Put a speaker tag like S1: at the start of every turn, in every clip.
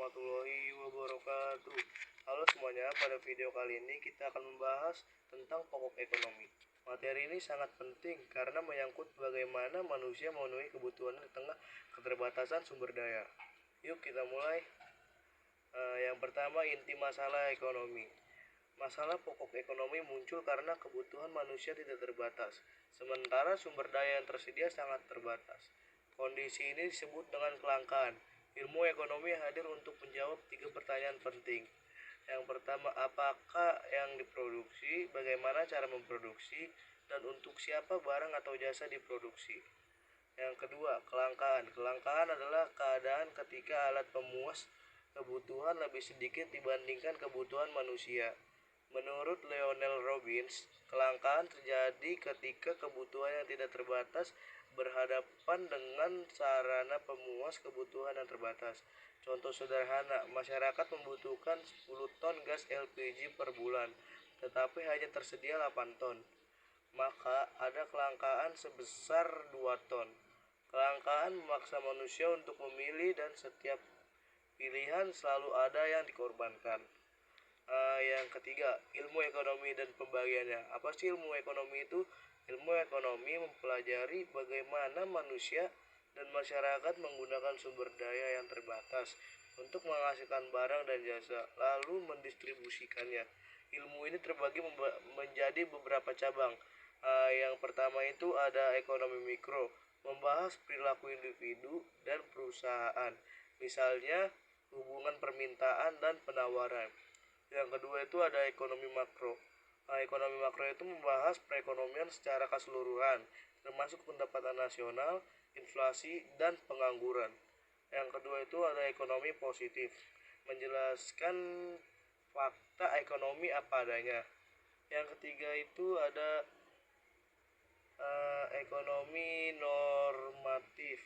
S1: warahmatullahi wabarakatuh. Halo semuanya, pada video kali ini kita akan membahas tentang pokok ekonomi. Materi ini sangat penting karena menyangkut bagaimana manusia memenuhi kebutuhan di tengah keterbatasan sumber daya. Yuk kita mulai. Yang pertama, inti masalah ekonomi. Masalah pokok ekonomi muncul karena kebutuhan manusia tidak terbatas, sementara sumber daya yang tersedia sangat terbatas. Kondisi ini disebut dengan kelangkaan. Ilmu ekonomi hadir untuk menjawab 3 pertanyaan penting. Yang pertama, apakah yang diproduksi, bagaimana cara memproduksi, dan untuk siapa barang atau jasa diproduksi. Yang kedua, kelangkaan. Kelangkaan adalah keadaan ketika alat pemuas kebutuhan lebih sedikit dibandingkan kebutuhan manusia. Menurut Lionel Robbins, kelangkaan terjadi ketika kebutuhan yang tidak terbatas berhadapan dengan sarana pemuas kebutuhan yang terbatas. Contoh sederhana, masyarakat membutuhkan 10 ton gas LPG per bulan, tetapi hanya tersedia 8 ton. Maka ada kelangkaan sebesar 2 ton. Kelangkaan memaksa manusia untuk memilih dan setiap pilihan selalu ada yang dikorbankan. Yang ketiga, ilmu ekonomi dan pembagiannya. Apa sih ilmu ekonomi itu? Ilmu ekonomi mempelajari bagaimana manusia dan masyarakat menggunakan sumber daya yang terbatas untuk menghasilkan barang dan jasa, lalu mendistribusikannya. Ilmu ini terbagi menjadi beberapa cabang. Yang pertama itu ada ekonomi mikro, membahas perilaku individu dan perusahaan. Misalnya, hubungan permintaan dan penawaran. Yang kedua itu ada ekonomi makro. Ekonomi makro itu membahas perekonomian secara keseluruhan, termasuk pendapatan nasional, inflasi, dan pengangguran. Yang kedua itu ada ekonomi positif, menjelaskan fakta ekonomi apa adanya. Yang ketiga itu ada ekonomi normatif,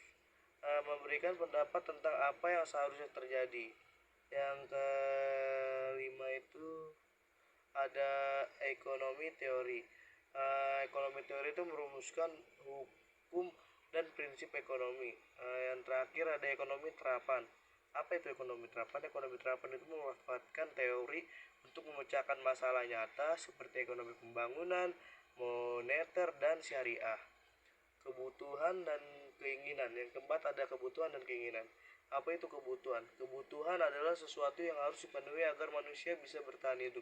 S1: memberikan pendapat tentang apa yang seharusnya terjadi. Yang kelima itu ada ekonomi teori. Ekonomi teori itu merumuskan hukum dan prinsip ekonomi. Yang terakhir ada ekonomi terapan. Apa itu ekonomi terapan? Ekonomi terapan itu memanfaatkan teori untuk memecahkan masalah nyata seperti ekonomi pembangunan, moneter, dan syariah. Kebutuhan dan keinginan. Yang keempat ada kebutuhan dan keinginan. Apa itu kebutuhan? Kebutuhan adalah sesuatu yang harus dipenuhi agar manusia bisa bertahan hidup.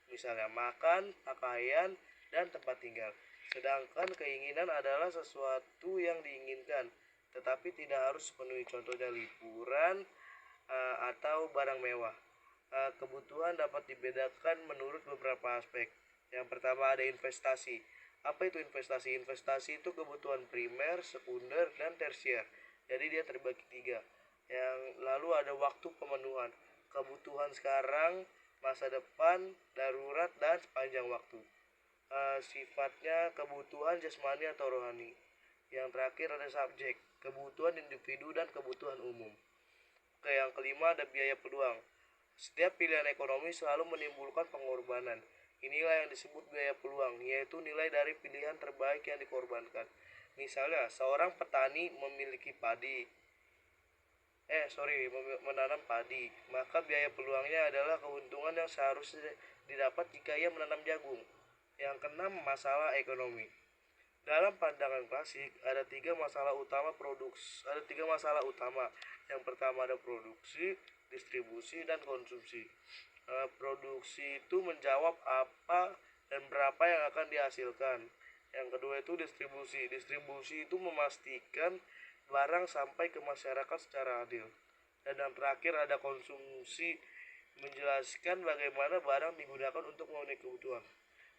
S1: Misalnya makan, pakaian, dan tempat tinggal. Sedangkan keinginan adalah sesuatu yang diinginkan, tetapi tidak harus dipenuhi. Contohnya liburan atau barang mewah. Kebutuhan dapat dibedakan menurut beberapa aspek. Yang pertama ada investasi. Apa itu investasi? Investasi itu kebutuhan primer, sekunder, dan tersier. Jadi dia terbagi 3. Yang lalu ada waktu pemenuhan. Kebutuhan sekarang, masa depan, darurat, dan sepanjang waktu. Sifatnya kebutuhan jasmani atau rohani. Yang terakhir ada subjek, kebutuhan individu dan kebutuhan umum. Yang kelima ada biaya peluang. Setiap pilihan ekonomi selalu menimbulkan pengorbanan. Inilah yang disebut biaya peluang, yaitu nilai dari pilihan terbaik yang dikorbankan. Misalnya, seorang petani memiliki menanam padi, maka biaya peluangnya adalah keuntungan yang seharusnya didapat jika ia menanam jagung. Yang keenam, masalah ekonomi. Dalam pandangan klasik ada tiga masalah utama. Yang pertama ada produksi, distribusi, dan konsumsi. Produksi itu menjawab apa dan berapa yang akan dihasilkan. Yang kedua itu distribusi. Distribusi itu memastikan barang sampai ke masyarakat secara adil. Dan yang terakhir ada konsumsi, menjelaskan bagaimana barang digunakan untuk memenuhi kebutuhan.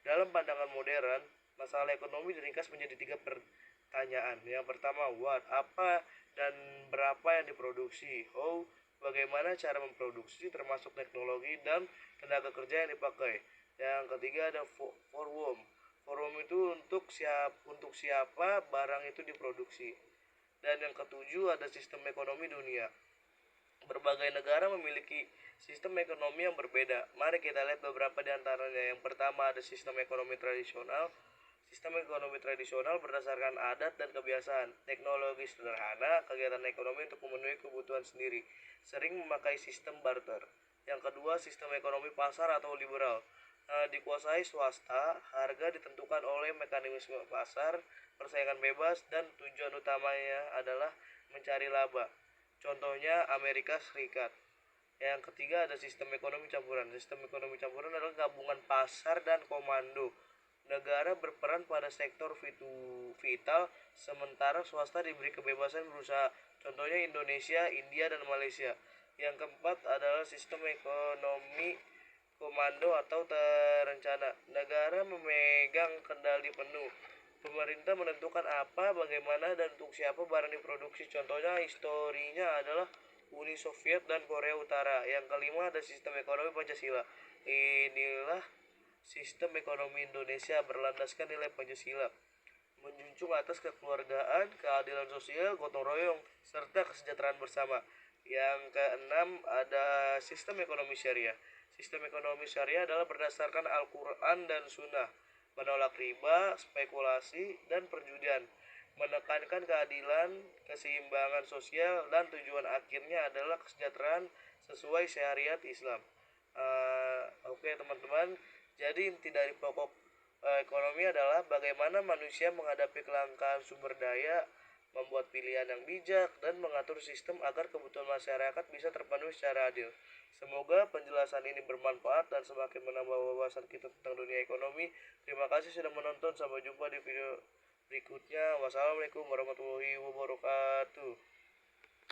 S1: Dalam pandangan modern, masalah ekonomi diringkas menjadi 3 pertanyaan. Yang pertama, what, apa dan berapa yang diproduksi. How, bagaimana cara memproduksi termasuk teknologi dan tenaga kerja yang dipakai. Yang ketiga ada for whom. For whom itu untuk siapa barang itu diproduksi. Dan yang ketujuh ada sistem ekonomi dunia. Berbagai negara memiliki sistem ekonomi yang berbeda. Mari kita lihat beberapa di antaranya. Yang pertama ada sistem ekonomi tradisional. Sistem ekonomi tradisional berdasarkan adat dan kebiasaan, teknologi sederhana, kegiatan ekonomi untuk memenuhi kebutuhan sendiri, sering memakai sistem barter. Yang kedua, sistem ekonomi pasar atau liberal. Dikuasai swasta, harga ditentukan oleh mekanisme pasar, persaingan bebas, dan tujuan utamanya adalah mencari laba. Contohnya Amerika Serikat. Yang ketiga ada sistem ekonomi campuran. Sistem ekonomi campuran adalah gabungan pasar dan komando. Negara berperan pada sektor vital, sementara swasta diberi kebebasan berusaha. Contohnya Indonesia, India, dan Malaysia. Yang keempat adalah sistem ekonomi komando atau terencana. Negara memegang kendali penuh. Pemerintah menentukan apa, bagaimana, dan untuk siapa barang diproduksi. Contohnya historinya adalah Uni Soviet dan Korea Utara. Yang kelima ada sistem ekonomi Pancasila. Inilah sistem ekonomi Indonesia berlandaskan nilai Pancasila, menjunjung atas kekeluargaan, keadilan sosial, gotong royong, serta kesejahteraan bersama. Yang keenam ada sistem ekonomi syariah. Sistem ekonomi syariah adalah berdasarkan Al-Quran dan Sunnah, menolak riba, spekulasi, dan perjudian, menekankan keadilan, keseimbangan sosial, dan tujuan akhirnya adalah kesejahteraan sesuai syariat Islam. Oke, teman-teman, jadi inti dari pokok ekonomi adalah bagaimana manusia menghadapi kelangkaan sumber daya, membuat pilihan yang bijak, dan mengatur sistem agar kebutuhan masyarakat bisa terpenuhi secara adil. Semoga penjelasan ini bermanfaat dan semakin menambah wawasan kita tentang dunia ekonomi. Terima kasih sudah menonton. Sampai jumpa di video berikutnya. Wassalamualaikum warahmatullahi wabarakatuh.